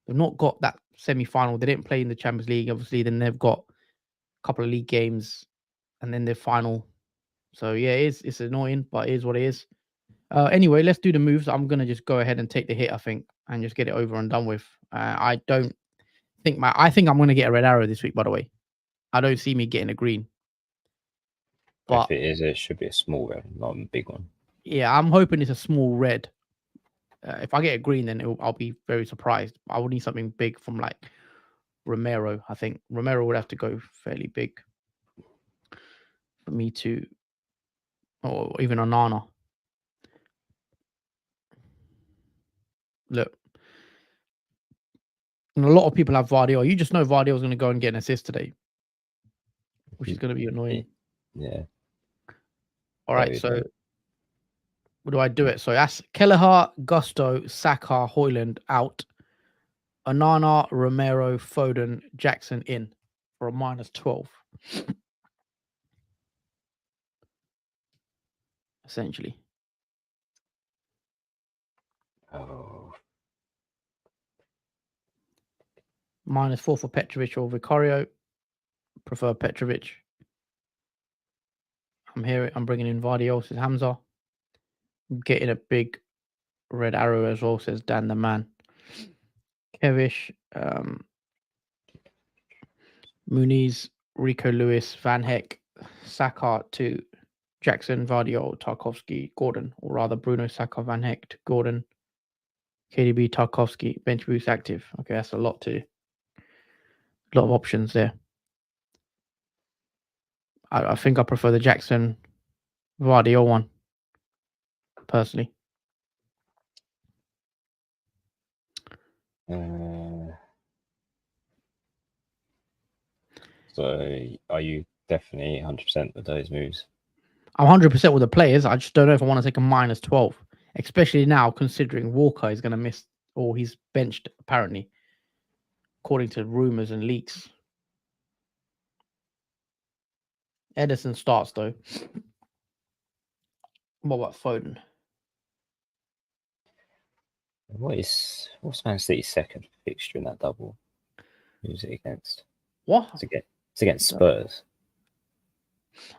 They've not got that semi-final. They didn't play in the Champions League, obviously. Then they've got a couple of league games, and then their final. So yeah, it's annoying, but it is what it is. Anyway, let's do the moves. I'm gonna just go ahead and take the hit, I think, and just get it over and done with. I think I'm gonna get a red arrow this week. By the way, I don't see me getting a green. But if it is, it should be a small red, not a big one. Yeah, I'm hoping it's a small red. If I get a green, then I'll be very surprised. I would need something big from like Romero. I think Romero would have to go fairly big for me to, or even Onana. Look, and a lot of people have Vardy. You just know Vardy is going to go and get an assist today, which is going to be annoying. Yeah. All right, so do I do it? So that's Kelleher, Gusto, Saka, Hoyland out. Onana, Romero, Foden, Jackson in for a -12. Essentially. Oh, -4 for Petrovic or Vicario. Prefer Petrovic. I'm bringing in Vardy, says Hamza. I'm getting a big red arrow as well, says Dan the man. Kevish, Muniz, Rico Lewis, Van Heck, Saka to Jackson, Vardy, Tarkovsky, Gordon, or rather Bruno, Saka, Van Heck to Gordon, KDB, Tarkovsky, bench boost active. Okay, that's a lot of options there. I think I prefer the Jackson Vardy one personally. So are you definitely 100% with those moves? I'm 100% with the players. I just don't know if I want to take a -12, especially now considering Walker is going to miss, or he's benched apparently, according to rumors and leaks. Edison starts though. What about Foden? What's Man City's second fixture in that double? Who's it against? What? It's against Spurs.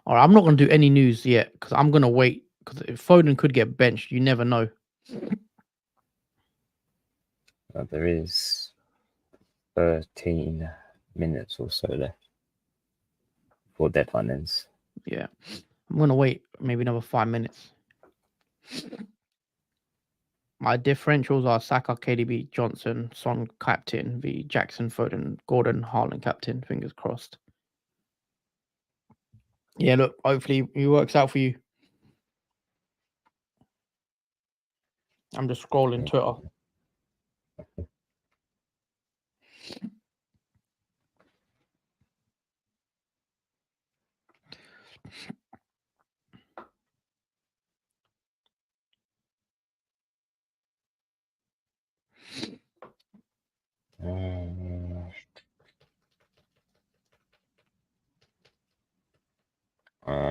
All right, I'm not going to do any news yet because I'm going to wait because if Foden could get benched, you never know. There is 13 minutes or so left before deadline ends. Yeah, I'm going to wait maybe another 5 minutes. My differentials are Saka, KDB, Johnson, Son captain, v Jackson, Foden, Gordon, Haaland captain. Fingers crossed. Yeah, look, hopefully it works out for you. I'm just scrolling Twitter.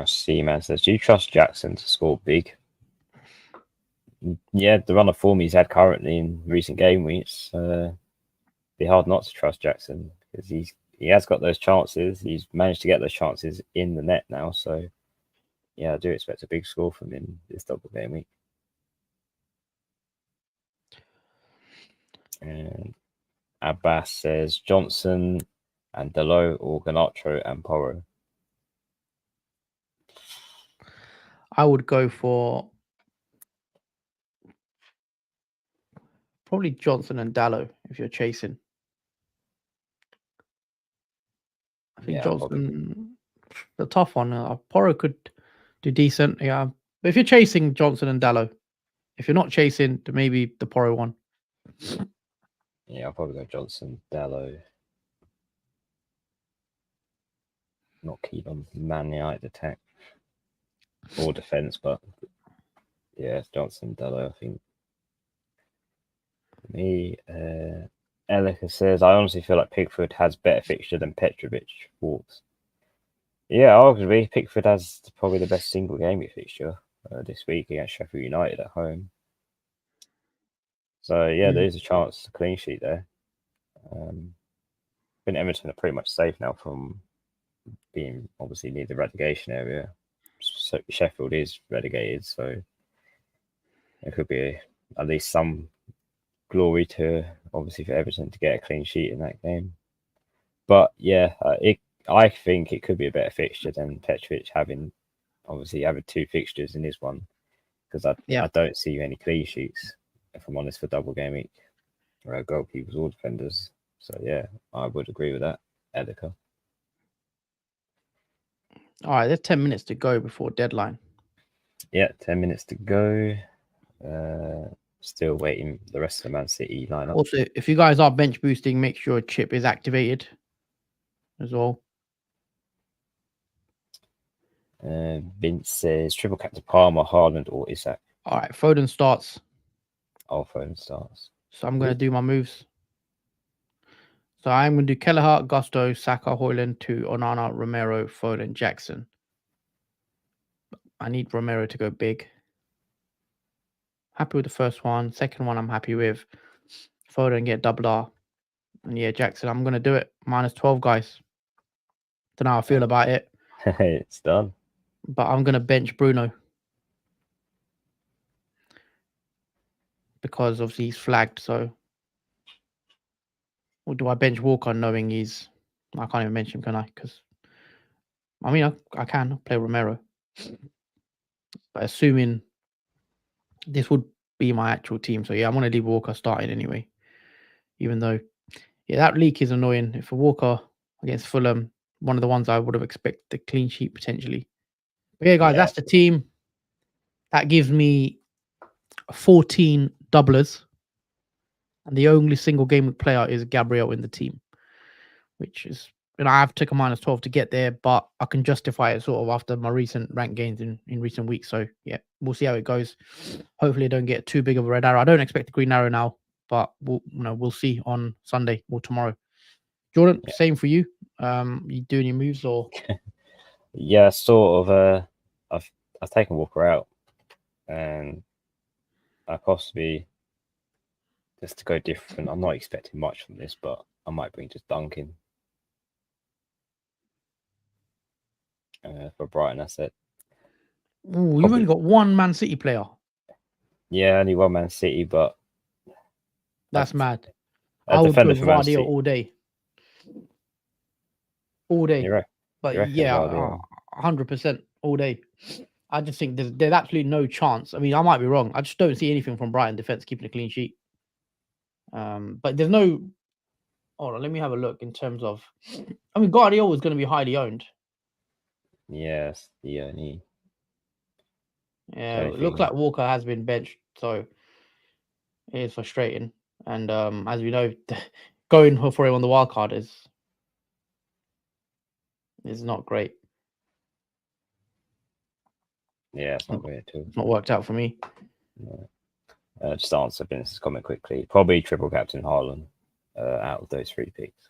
C-Man says, do you trust Jackson to score big? Yeah, the run of form he's had currently in recent game weeks, be hard not to trust Jackson because he has got those chances. He's managed to get those chances in the net now. So, yeah, I do expect a big score from him this double game week. And Abbas says Johnson and Dalot or Garnacho and Porro. I would go for probably Johnson and Dalot if you're chasing. I think Johnson, the tough one. Porro could do decent, yeah. But if you're chasing Johnson and Dalot, if you're not chasing, then maybe the Porro one. Yeah, I'll probably go Johnson, Dalot. Not keen on Man United attack or defense, but yeah, Johnson, Dalot, I think. Me, Elika says, I honestly feel like Pickford has better fixture than Petrovic walks. Yeah, arguably, Pickford has probably the best single game fixture this week against Sheffield United at home. So, yeah, there is a chance to clean sheet there. I think Everton are pretty much safe now from being obviously near the relegation area. So Sheffield is relegated, so it could be at least some glory to obviously for Everton to get a clean sheet in that game. But yeah, I think it could be a better fixture than Petrovic having two fixtures in this one because I don't see any clean sheets, if I'm honest, for double game week or goalkeepers or defenders. So yeah, I would agree with that, Edeka. All right, there's 10 minutes to go before deadline. Yeah, 10 minutes to go. Still waiting the rest of the Man City lineup. Also, if you guys are bench boosting, make sure chip is activated as well. Vince says triple captain Palmer, Haaland, or Isak. All right, Foden starts. Phone starts. So I'm going to do my moves. So I'm going to do Kelleher, Gusto, Saka, Hoyland, to Onana, Romero, Foden, Jackson. I need Romero to go big. Happy with the first one. Second one, I'm happy with. Foden get double R. And yeah, Jackson, I'm going to do it. -12, guys. Don't know how I feel about it. It's done. But I'm going to bench Bruno. Because obviously he's flagged, so. Or do I bench Walker knowing he's... I can't even mention him, can I? Because... I mean, I can play Romero. But assuming this would be my actual team. So yeah, I'm going to leave Walker starting anyway. Even though, yeah, that leak is annoying. If a Walker against Fulham, one of the ones I would have expected the clean sheet potentially. But yeah, guys, that's the team. That gives me 14 doublers. And the only single game week player is Gabriel in the team. Which is, I have took a -12 to get there, but I can justify it sort of after my recent rank gains in recent weeks. So yeah, we'll see how it goes. Hopefully I don't get too big of a red arrow. I don't expect a green arrow now, but we'll see on Sunday or tomorrow. Jordan, same for you. You doing your moves or? Yeah, sort of. I've taken Walker out, and I possibly just to go different. I'm not expecting much from this, but I might bring just Duncan for Brighton asset. Ooh, you've only got one Man City player. Yeah, only one Man City, but that's mad. I would go Vardy all day. All day. But yeah, 100% all day. I just think there's absolutely no chance. I mean, I might be wrong. I just don't see anything from Brighton defense keeping a clean sheet. But there's no. Hold on, let me have a look in terms of. I mean, Guardiola is going to be highly owned. Yes, the only. Yeah, it looks like Walker has been benched, so it is frustrating. And as we know, going for him on the wild card is not great. Yeah, it's not great too. It's not worked out for me. No. Just answer Vince's comment quickly. Probably triple captain Haaland out of those 3 picks.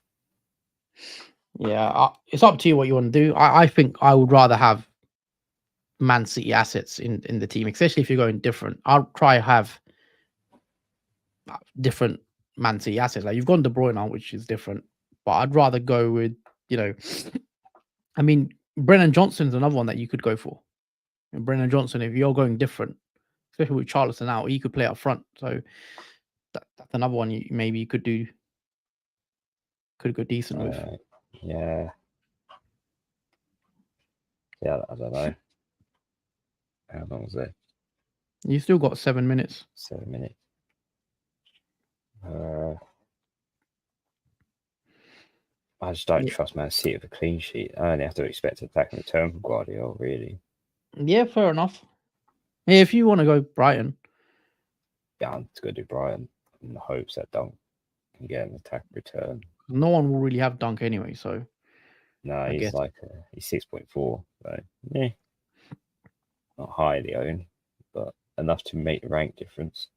Yeah, it's up to you what you want to do. I think I would rather have Man City assets in the team, especially if you're going different. I'll try have different Man City assets. Like you've gone De Bruyne now, which is different, but I'd rather go with, I mean, Brennan Johnson's another one that you could go for. And Brennan Johnson, if you're going different, especially with Charleston out, he could play up front. So that's another one maybe you could do. Could go decent with. Yeah, I don't know. How long was it? You still got 7 minutes. 7 minutes. I just don't trust Man City with a clean sheet. I only have to expect attack and return from Guardiola, really. Yeah, fair enough. Yeah, if you want to go Brighton. Yeah, I'm going to do Brighton in the hopes that Dunk can get an attack return. No one will really have Dunk anyway, so. No, he's like he's 6.4, so yeah, not highly owned, but enough to make the rank difference.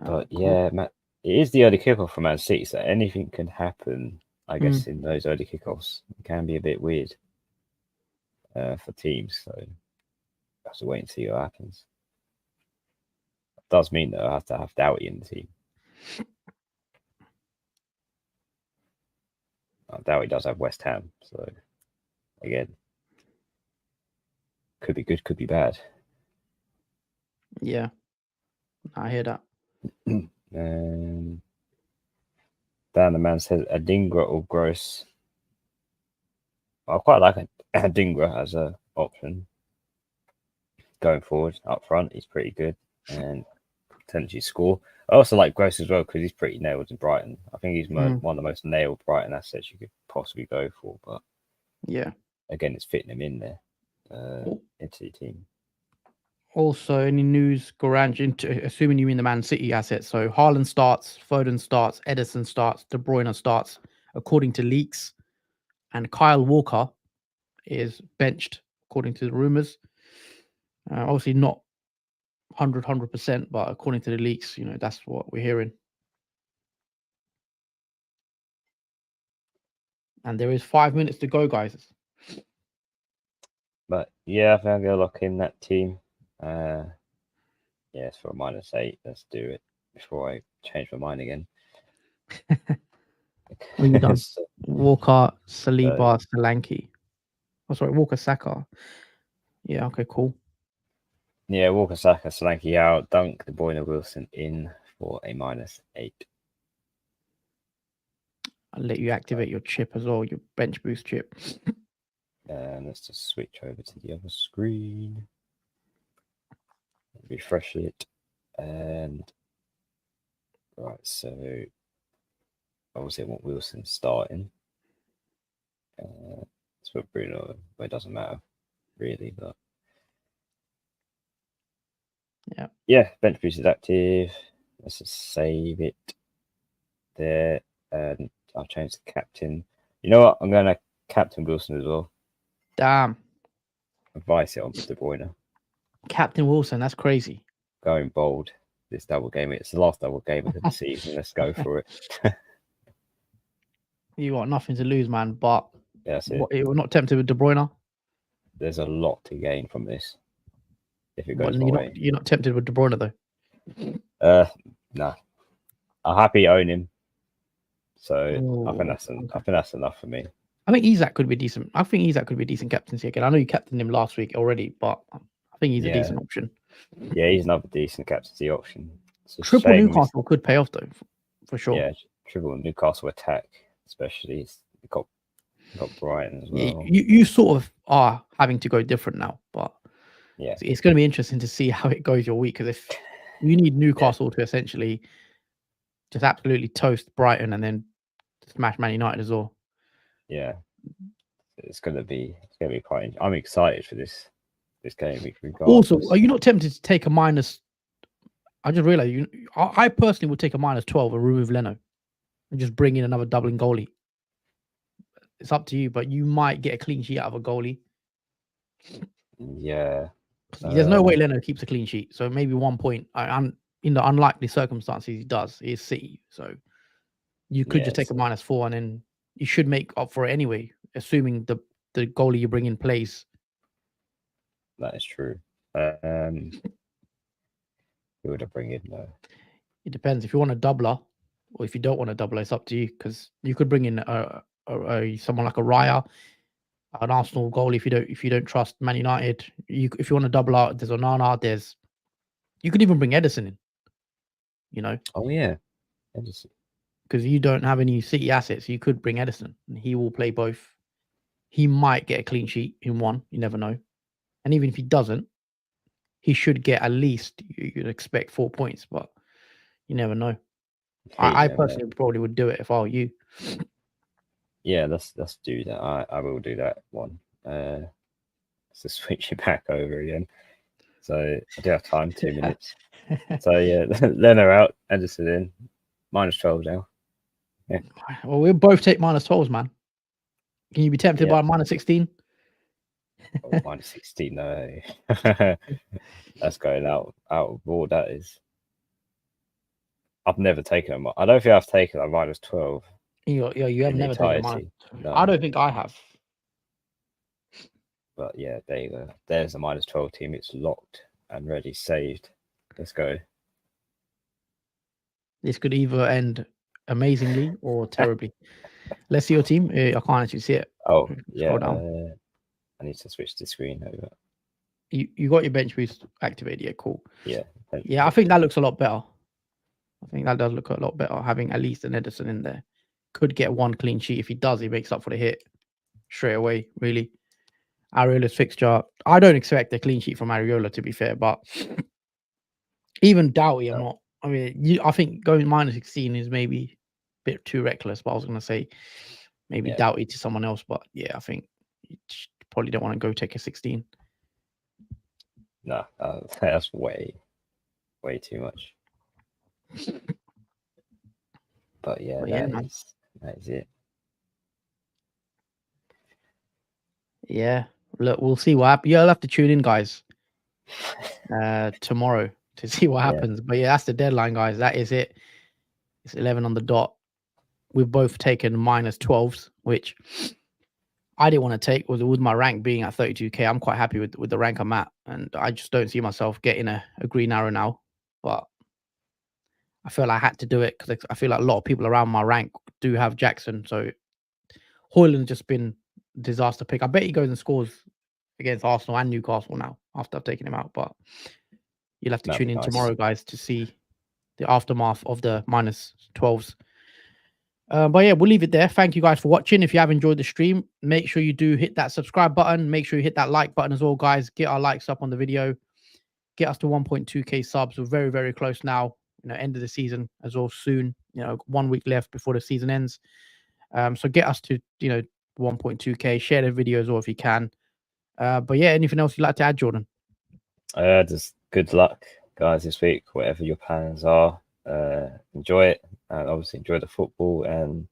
But yeah, it is the early kickoff for Man City, so anything can happen. I guess in those early kickoffs, it can be a bit weird for teams. So I have to wait and see what happens. It does mean that I have to have Doughty in the team. Doughty does have West Ham, so again, could be good, could be bad. Yeah, I hear that. Dan the man says Adingra or Gross. I quite like Adingra as an option going forward up front. He's pretty good and potentially score. I also like Gross as well because he's pretty nailed in Brighton. I think he's one of the most nailed Brighton assets you could possibly go for. But yeah, again, it's fitting him in there into the team. Also, any news, Gorange, assuming you mean the Man City assets. So Haaland starts, Foden starts, Edison starts, De Bruyne starts, according to leaks. And Kyle Walker is benched, according to the rumors. Obviously not 100%, but according to the leaks, that's what we're hearing. And there is 5 minutes to go, guys. But yeah, I think I'm gonna lock in that team. It's for a -8. Let's do it before I change my mind again. What you done? Walker, Saliba, Solanke. Oh, sorry, Walker, Saka. Yeah, okay, cool. Yeah, Walker, Saka, Solanke out, Dunk, De Bruyne, Wilson in for a -8. I'll let you activate your chip as well, your bench boost chip. And let's just switch over to the other screen. Refresh it. And right, so obviously I want Wilson starting. Let's put Bruno, but it doesn't matter really, but yeah, bench boost is active. Let's just save it there, and I'll change the captain. You know what? I'm gonna captain Wilson as well. Damn. Advice it on De Bruyne. Captain Wilson, that's crazy. Going bold this double game. It's the last double game of the season. Let's go for it. You got nothing to lose, man. But yeah, that's it. You're not tempted with De Bruyne? There's a lot to gain from this. If it goes my way. You're not tempted with De Bruyne though. No. I'm happy owning him. So I think that's enough for me. I think Isak could be decent. I think Isak could be a decent captaincy again. I know you captained him last week already, but I think he's a decent option. Yeah, he's another decent captaincy option. Triple Newcastle could pay off though, for sure. Yeah, triple Newcastle attack, especially. He's got Brighton as well. You sort of are having to go different now, but yeah, it's going to be interesting to see how it goes your week, because if you need Newcastle to essentially just absolutely toast Brighton and then smash Man United as well. Yeah, it's going to be quite. I'm excited for this game week. Also, are you not tempted to take a minus? I just realized I personally would take a -12 and remove Leno and just bring in another doubling goalie. It's up to you, but you might get a clean sheet out of a goalie. Yeah. There's no way Leno keeps a clean sheet. So maybe 1 point. In the unlikely circumstances he does, is City. So you could just take a -4 and then you should make up for it anyway, assuming the goalie you bring in plays. That is true. Who would I bring in though? It depends. If you want a doubler, or if you don't want a doubler, it's up to you. Because you could bring in someone like a Raya, an Arsenal goalie. If you don't trust Man United, if you want a doubler, there's Onana. You could even bring Ederson in. Oh yeah, Ederson. Because you don't have any City assets, you could bring Ederson, and he will play both. He might get a clean sheet in one. You never know. And even if he doesn't, he should get at least, you'd expect 4 points, but you never know. I personally probably would do it if I were you. Yeah, let's do that. I will do that one. Let's just switch it back over again. So I do have time, 2 minutes. So yeah, Leno out, Ederson in, -12 now. Yeah. Well, we'll both take -12s, man. Can you be tempted by -16? Oh, -16, no. That's going out of board. That is. I've never taken them. I don't think I've taken a -12. You have never taken a No. I don't think I have. But yeah, there you go. There's a -12 team. It's locked and ready, saved. Let's go. This could either end amazingly or terribly. Let's see your team. I can't actually see it. Oh, Scroll down. I need to switch the screen over. You got your bench boost activated. Yeah, cool. Yeah. Yeah, I think that looks a lot better. I think that does look a lot better, having at least an Ederson in there. Could get one clean sheet. If he does, he makes up for the hit straight away, really. Ariola's fixture. I don't expect a clean sheet from Ariola, to be fair, but even Doughty, I'm not. I mean, I think going -16 is maybe a bit too reckless, but I was going to say maybe Doughty to someone else, but yeah, I think you probably don't want to go take a 16. No, that's way too much. But yeah, that is it. Yeah. Look, we'll see what happens. You'll have to tune in, guys, tomorrow to see what happens. But yeah, that's the deadline, guys. That is it. It's 11 on the dot. We've both taken minus 12s, which I didn't want to take. With my rank being at 32k, I'm quite happy with the rank I'm at, and I just don't see myself getting a green arrow now. But I feel I had to do it because I feel like a lot of people around my rank do have Jackson. So Hoyland's just been a disaster pick. I bet he goes and scores against Arsenal and Newcastle now after I've taken him out. But you'll have to tune in tomorrow, guys, to see the aftermath of the minus 12s. But yeah, we'll leave it there. Thank you guys for watching. If you have enjoyed the stream, make sure you do hit that subscribe button. Make sure you hit that like button as well, guys. Get our likes up on the video. Get us to 1.2k subs. We're very, very close now. End of the season as well soon. 1 week left before the season ends. So get us to 1.2k. Share the video as well if you can. But yeah, anything else you'd like to add, Jordan? Just good luck, guys, this week. Whatever your plans are, enjoy it, and obviously enjoy the football. And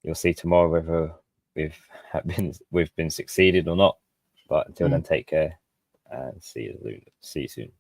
you'll see tomorrow whether we've been succeeded or not. But until then, take care and see you soon.